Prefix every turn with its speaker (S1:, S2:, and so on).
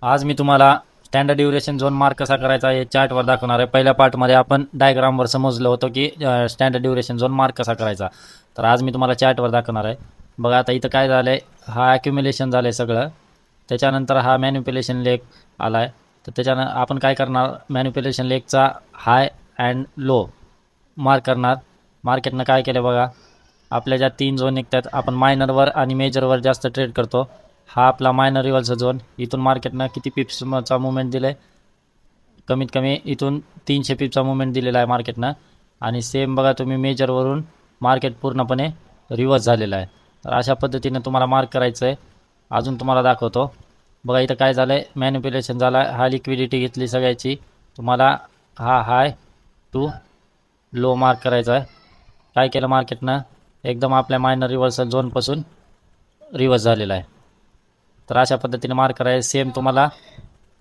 S1: आज मी तुम्हाला standard duration zone mark कसा करायचा हे चार्टवर दाखवणार आहे. पहिल्या पार्टमध्ये आपण डायग्रामवर समजलं होतं की स्टँडर्ड ड्युरेशन झोन मार्क कसा करायचा. तर आज मी तुम्हाला चार्टवर दाखवणार आहे. बघा आता इथं काय झालं आहे, हा ॲक्युम्युलेशन झालं आहे सगळं. त्याच्यानंतर हा मॅन्युप्युलेशन लेग आला आहे. तर त्याच्यानं आपण काय करणार, मॅन्युप्युलेशन लेगचा हाय अँड लो मार्क करणार. मार्केटनं काय केलं बघा, आपल्या ज्या 3 झोन निघतात, आपण मायनरवर आणि मेजरवर जास्त ट्रेड करतो. हा आपला मायनर रिव्हर्सचा झोन. इथून मार्केटनं किती पिप्सचा मुवमेंट दिलं आहे, कमीत कमी इथून 300 पिपचा मुवमेंट दिलेला आहे मार्केटनं. आणि सेम बघा तुम्ही मेजरवरून मार्केट पूर्णपणे रिव्हर्स झालेलं आहे. तर अशा पद्धतीने तुम्हाला मार्क करायचं आहे. अजून तुम्हाला दाखवतो. बघा इथं काय झालं आहे, मॅन्युप्युलेशन झाला आहे. हा लिक्विडिटी घेतली सगळ्याची. तुम्हाला हा हाय टू लो मार्क करायचा आहे. काय केलं मार्केटनं, एकदम आपल्या मायनर रिव्हर्सल झोनपासून रिव्हर्स झालेला आहे. तर अशा पद्धतीने मार्क करायचं. सेम तुम्हाला